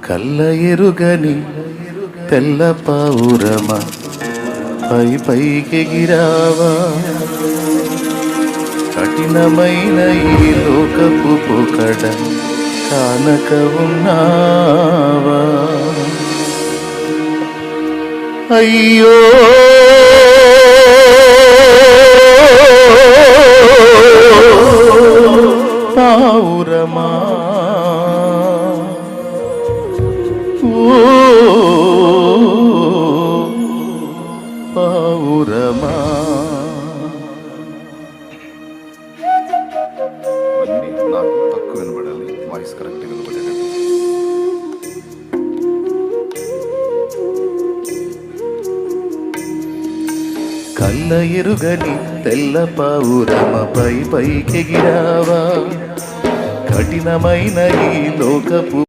కళ్ళ ఎరుగని తెల్ల పావురమ పై పైకెగిరావా కఠినమైన ఈ లోకపు పొకడ కానక ఉన్నావా అయ్యో పావురమా పావురమా అన్నీ నాకు తక్కువ వినబడాలి, వాయిస్ కరెక్ట్గా వినబడేటట్టు. కళ్ళ ఎరుగని తెల్ల పావురమ పై పైకెగిరావా కఠినమైన ఈ లోకపు